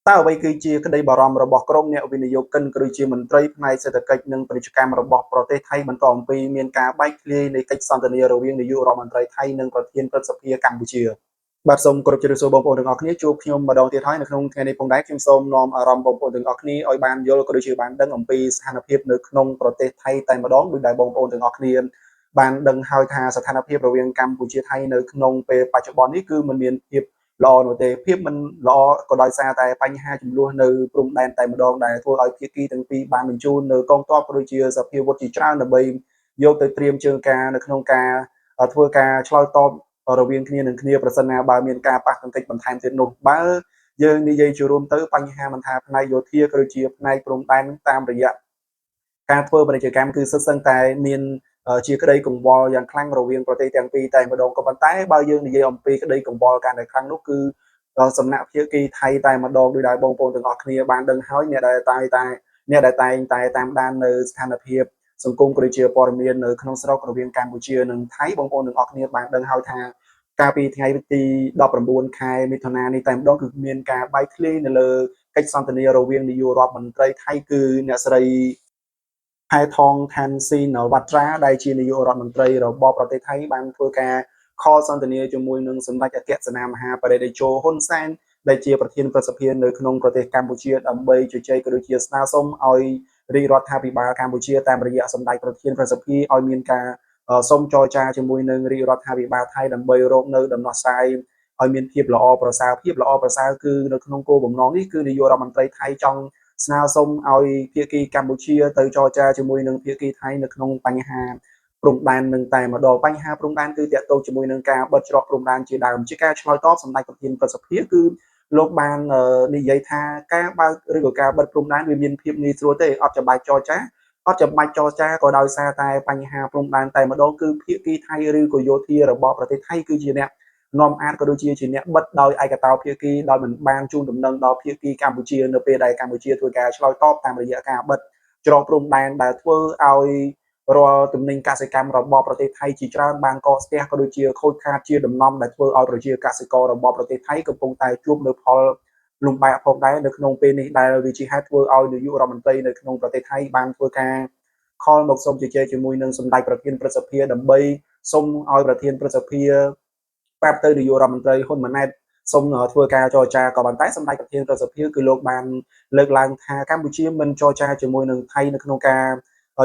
តើអ្វីគឺជាក្តីបារម្ភរបស់ក្រុមអ្នកវិនិយោគិនក៏ដូចជាមន្ត្រីផ្នែកសេដ្ឋកិច្ចនិងពាណិជ្ជកម្មរបស់ប្រទេសថៃបន្ទាប់អំពីមានការបែកធ្លាយនៃកិច្ចសន្ទនារវាងនាយករដ្ឋមន្ត្រីថៃនិងប្រធានព្រឹទ្ធសភាកម្ពុជាបាទសូមគោរពជម្រាបសួរបងប្អូនទាំងអស់គ្នាជួបខ្ញុំម្ដងទៀតហើយនៅក្នុងថ្ងៃនេះផងដែរខ្ញុំសូមនាំអារម្មណ៍បងប្អូនទាំងអស់គ្នាឲ្យបានយល់ក៏ដូចជាបានដឹងអំពីស្ថានភាពនៅក្នុងប្រទេសថៃតែម្ដងដោយដែលបងប្អូនទាំងអស់គ្នាបានដឹងហើយថាស្ថានភាពរវាងកម្ពុជាថៃនៅក្នុងពេលបច្ចុប្បន្ននេះគឺมันមានភាពល្អនោះទេភាពមិនល្អក៏ដោយសារតែបញ្ហាចំនួននៅព្រំដែនតែម្ដងដែលធ្វើឲ្យភាគីទាំងពីរបានបញ្ជូននៅកងទ័ពក៏ដូចជាសភាវុធជាច្រើនដើម្បីយកទៅត្រៀមជើងការនៅក្នុងការធ្វើការឆ្លើយតបរវាងគ្នានឹងគ្នាប្រសិនណាបើមានការប៉ះទង្គិចបន្ថែមទៀតនោះបើយើងនិយាយជារួមទៅបញ្ហាមិនថាផ្នែកយោធាក៏ដូចជាផ្នែកព្រំដែនតាមរយៈការធ្វើពាណិជ្ជកម្មគឺសិតសឹងតែមានជាក្តីកង្វល់យ៉ាងខ្លាំងរវាងប្រទេសទាំងពីរតែម្ដងក៏ប៉ុន្តែបើយើងនិយាយអំពីក្តីកង្វល់កាន់តែខ្លាំងនោះគឺសំណាក់ភាគីថៃតែម្ដងដោយដែលបងប្អូនទាំងអស់គ្នាបានដឹងហើយអ្នកដែលតែងតែតាមដាននៅស្ថានភាពសង្គមក៏ដូចជាព័ត៌មាននៅក្នុងស្រុករវាងកម្ពុជានិងថៃបងប្អូនទាំងអស់គ្នាបានដឹងហើយថាកាលពីថ្ងៃទី19ខែមិថុនានេះតែម្ដងគឺមានការបែកធ្លាយនៅលើកិច្ចសន្ទនារវាងនាយករដ្ឋមន្ត្រីថៃគឺអ្នកស្រីផែថងថានស៊ីនវ៉ាត្រាដែលជានាយករដ្ឋមន្ត្រីរបស់ប្រទេសថៃបានធ្វើការខលសន្ទនាជាមួយនឹងសម្ដេចអគ្គសេនាមហាបរិយាយោហ៊ុនសែនដែលជាប្រធានព្រឹទ្ធសភានៅក្នុងប្រទេសកម្ពុជាដើម្បីជជែកក៏ដូចជាស្នើសុំឲ្យរាជរដ្ឋាភិបាលកម្ពុជាតាមរយៈសម្ដេចប្រធានព្រឹទ្ធសភាឲ្យមានការសូមចរចាជាមួយនឹងរាជរដ្ឋាភិបាលថៃដើម្បីរកនៅដំណោះស្រាយឲ្យមានភាពល្អប្រសើរគឺនៅក្នុងគោលបំណងនេះគឺនាយករដ្ឋមន្ត្រីថៃចង់ស្នើសុំឲ្យភាគីកម្ពុជាទៅចរចាជាមួយនឹងភាគីថៃនៅក្នុងបញ្ហាព្រំដែននឹងតែម្ដងបញ្ហាព្រំដែនគឺតាក់ទងជាមួយនឹងការបិទច្រកព្រំដែនជាដើមជាការឆ្លើយតបសម្ដេចប្រធានព្រឹទ្ធសភាគឺលោកបាននិយាយថាការបើកឬក៏ការបិទព្រំដែនវាមានភាពងាយស្រួលទេអត់ចាំបាច់ចរចាក៏ដោយសារតែបញ្ហាព្រំដែនតែម្ដងគឺភាគីថៃឬក៏យោធារបស់ប្រទេសថៃគឺជាអ្នកនាំអាចក៏ដូចជាអ្នកបិទដោយឯកតោភាគីដោយមិនបានជូនដំណឹងដល់ភាគីកម្ពុជានៅពេលដែលកម្ពុជាធ្វើការឆ្លើយតបតាមរយៈការបិទច្រកព្រំដែនដែលធ្វើឲ្យរាល់ទំនិញកសិកម្មរបស់ប្រទេសថៃជាច្រើនបានកកស្ទះក៏ដូចជាខូចខាតជាដំណំដែលធ្វើឲ្យប្រជាកសិកររបស់ប្រទេសថៃកំពុងតែជួបនៅផលលំបាកផងដែរនៅក្នុងពេលនេះដែលវាជាហេតុធ្វើឲ្យនាយករដ្ឋមន្ត្រីនៅក្នុងប្រទេសថៃបានធ្វើការខលមកសូមជជែកជាមួយនឹងសម្ដេចប្រធានព្រឹទ្ធសភាដើម្បីសូមឲ្យប្រធានព្រឹទ្ធសភាប្រាប់ទៅនាយករដ្ឋមន្ត្រីហ៊ុនម៉ាណែតសូមធ្វើការចរចាក៏ប៉ុន្តែសម្ដេចប្រធានព្រឹទ្ធសភាគឺលោកបានលើកឡើងថាកម្ពុជាមិនចរចាជាមួយនឹងថៃនៅក្នុងការ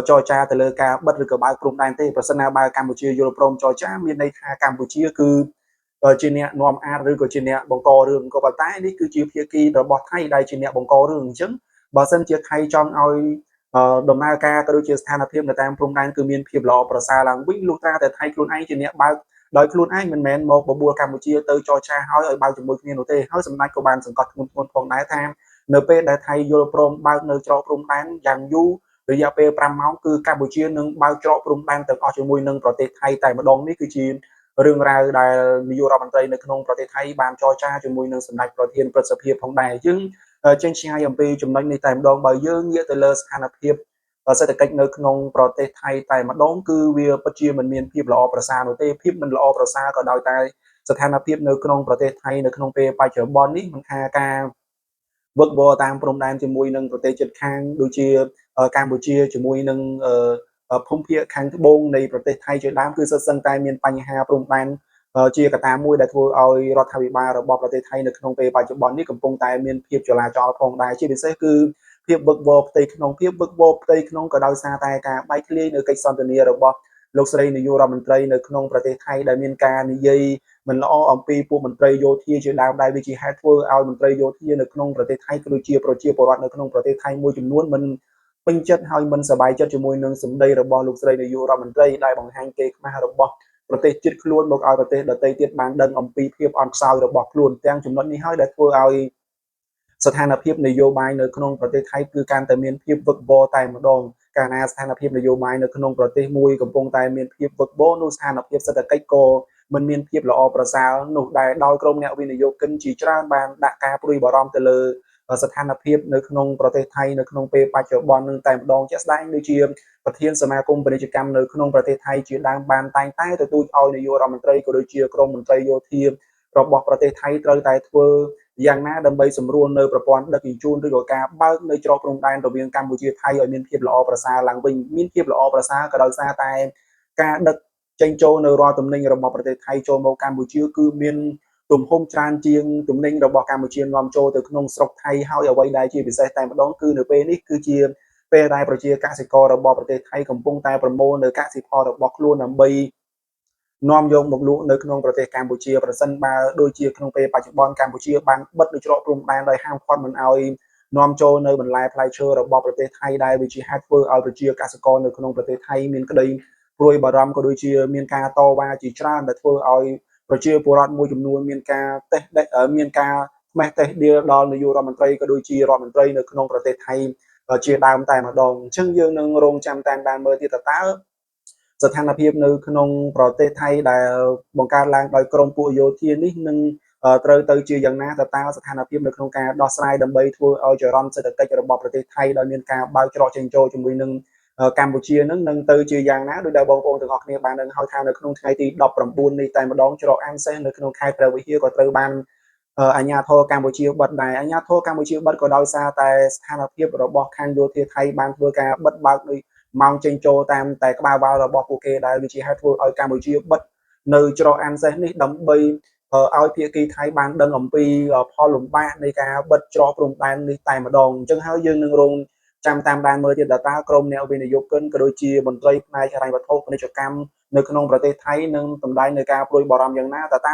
ចរចាទៅលើការបិទឬក៏បើកព្រំដែនទេប្រសិនណាបើកម្ពុជាយល់ព្រមចរចាមានន័យថាកម្ពុជាគឺជាអ្នកនាំអាចឬក៏ជាអ្នកបង្ករឿងក៏ប៉ុន្តែនេះគឺជាភាគីរបស់ថៃដែលជាអ្នកបង្ករឿងអញ្ចឹងបើសិនជាថៃចង់ឲ្យដំណើរការក៏ដូចជាស្ថានភាពនៅតាមព្រំដែនគឺមានភាពល្អប្រសើរឡើងវិញលុះត្រាតែថៃខ្លួនឯងជាអ្នកបើកដោយខ្លួនឯងមិនមែនមកបបួលកម្ពុជាទៅចរចាឲ្យបើកជាមួយគ្នានោះទេហើយសម្ដេចក៏បានសង្កត់ធ្ងន់ផងដែរថានៅពេលដែលថៃយល់ព្រមបើកនៅច្រកព្រំដែនយ៉ាងយូររយៈពេល5ម៉ោងគឺកម្ពុជានឹងបើកច្រកព្រំដែនទាំងអស់ជាមួយនឹងប្រទេសថៃតែម្ដងនេះគឺជារឿងរ៉ាវដែលនាយករដ្ឋមន្ត្រីនៅក្នុងប្រទេសថៃបានចរចាជាមួយនឹងសម្ដេចប្រធានព្រឹទ្ធសភាផងដែរយើងចេញឆ្ងាយអំពីចំណុចនេះតែម្ដងបើយើងងាកទៅលើស្ថានភាពសេដ្ឋកិច្ចនៅក្នុងប្រទេសថៃតែម្ដងគឺវាពិតជាមិនមានភាពល្អប្រសើរនោះទេភាពមិនល្អប្រសើរក៏ដោយតែស្ថានភាពនៅក្នុងប្រទេសថៃនៅក្នុងពេលបច្ចុប្បន្ននេះមិនថាការវឹកវរតាមព្រំដែនជាមួយនឹងប្រទេសជិតខាងដូចជាកម្ពុជាជាមួយនឹងភូមិភាគខាងត្បូងនៃប្រទេសថៃជាដើមគឺសិតសឹងតែមានបញ្ហាព្រំដែនជាកត្តាមួយដែលធ្វើឲ្យរដ្ឋាភិបាលរបស់ប្រទេសថៃនៅក្នុងពេលបច្ចុប្បន្ននេះកំពុងតែមានភាពចលាចលផងដែរជាពិសេសគឺភាពវឹកវរផ្ទៃក្នុងក៏ដោយសារតែការបែកធ្លាយនៅកិច្ចសន្ទនារបស់លោកស្រីនាយករដ្ឋមន្ត្រីនៅក្នុងប្រទេសថៃដែលមានការនិយាយមិនល្អអំពីពួកមន្ត្រីយោធាជាដើមដែលវាជាហេតុធ្វើឲ្យមន្ត្រីយោធានៅក្នុងប្រទេសថៃក៏ដូចជាប្រជាពលរដ្ឋនៅក្នុងប្រទេសថៃមួយចំនួនមិនពេញចិត្តហើយមិនសប្បាយចិត្តជាមួយនឹងសម្ដីរបស់លោកស្រីនាយករដ្ឋមន្ត្រីដែលបង្ហាញគេខ្មាស់របស់ប្រទេសជិតខ្លួនមកឲ្យប្រទេសដទៃទៀតបានដឹងអំពីភាពអន់ខ្សោយរបស់ខ្លួនទាំងចំណុចនេះហើយដែលធ្វើឲ្យស្ថានភាពនយោបាយនៅក្នុងប្រទេសថៃគឺកាន់តែមានភាពវឹកវរតែម្ដងកាលណាស្ថានភាពនយោបាយនៅក្នុងប្រទេសមួយកំពុងតែមានភាពវឹកវរនោះស្ថានភាពសេដ្ឋកិច្ចក៏មិនមានភាពល្អប្រសើរនោះដែលដោយក្រុមអ្នកវិនិយោគិនជាច្រើនបានដាក់ការព្រួយបារម្ភទៅលើស្ថានភាពនៅក្នុងប្រទេសថៃនៅក្នុងពេលបច្ចុប្បន្ននឹងតែម្ដងជាក់ស្ដែងដូចជាប្រធានសមាគមពាណិជ្ជកម្មនៅក្នុងប្រទេសថៃជាដើមបានតែងតែទទូចឲ្យនាយករដ្ឋមន្ត្រីក៏ដូចជាក្រុមមន្ត្រីយោធារបស់ប្រទេសថៃត្រូវតែធ្វើ យ៉ាងណាដើម្បីសម្រួលនៅប្រព័ន្ធដឹកជញ្ជូនឬក៏ការបើកនៅច្រកព្រំដែនរវាងកម្ពុជាថៃឲ្យមានភាពល្អប្រសើរឡើងវិញមានភាពល្អប្រសើរក៏ដោយសារតែការដឹកចេញចូលនៅរាល់ទំនិញរបស់ប្រទេសថៃចូលមកកម្ពុជាគឺមានទំហំច្រើនជាងទំនិញរបស់កម្ពុជានាំចូលទៅក្នុងស្រុកថៃហើយអ្វីដែលជាពិសេសតែម្ដងគឺនៅពេលនេះគឺជាពេលដែលប្រជាកសិកររបស់ប្រទេសថៃកំពុងតែប្រមូលនៅកសិផលរបស់ខ្លួនដើម្បីនាំយកមកលក់នៅក្នុងប្រទេសកម្ពុជាប្រសិនបើដូចជាក្នុងពេលបច្ចុប្បន្នកម្ពុជាបានបិទនៅច្រកព្រំដែនដោយហាមឃាត់មិនឲ្យនាំចូលនៅបន្លែផ្លែឈើរបស់ប្រទេសថៃដែលវាជាហេតុធ្វើឲ្យប្រជាកសិករនៅក្នុងប្រទេសថៃមានក្តីព្រួយបារម្ភក៏ដូចជាមានការតវ៉ាជាច្រើនដែលធ្វើឲ្យប្រជាពលរដ្ឋមួយចំនួនមានការថ្មេះតេះដៀលដល់នាយករដ្ឋមន្ត្រីក៏ដូចជារដ្ឋមន្ត្រីនៅក្នុងប្រទេសថៃជាដើមតែម្ដងអញ្ចឹងយើងនឹងរងចាំតាមដានមើលទៀតតើស្ថានភាពនៅក្នុងប្រទេសថៃដែលបង្កើតឡើងដោយក្រមពួកយោធានេះនឹងត្រូវទៅជាយ៉ាងណាតើស្ថានភាពនៅក្នុងការដោះស្រាយដើម្បីធ្វើឲ្យចរន្តសេដ្ឋកិច្ចរបស់ប្រទេសថៃដោយមានការបើកច្រកចេញចូលជាមួយនឹងកម្ពុជានឹងទៅជាយ៉ាងណាដោយដែលបងប្អូនទាំងអស់គ្នាបានដឹងហើយថានៅក្នុងថ្ងៃទី19នេះតែម្ដងច្រកអាំងសេះនៅក្នុងខេត្តព្រះវិហារក៏ត្រូវបានអាជ្ញាធរកម្ពុជាបិទដែរអាជ្ញាធរកម្ពុជាបិទក៏ដោយសារតែស្ថានភាពរបស់ខាងយោធាថៃបានធ្វើការបិទបើកដោយម៉ោងចេញចូលតាមតែក្បាលបាល់របស់ពួកគេដែលវាជាហេតុធ្វើឲ្យកម្ពុជាបិទនៅច្រកអាំងសេះនេះដើម្បីឲ្យភាគីថៃបានដឹងអំពីផលលំបាកនៃការបិទច្រកព្រំដែននេះតែម្ដងអញ្ចឹងហើយយើងនឹងរងចាំតាមដានមើលទៀតតើក្រមអ្នកវិនិយោគិនក៏ដូចជាមន្ត្រីផ្នែកហិរញ្ញវត្ថុពាណិជ្ជកម្មនៅក្នុងប្រទេសថៃនឹងសម្ដែងនៅការព្រួយបារម្ភយ៉ាងណាតើ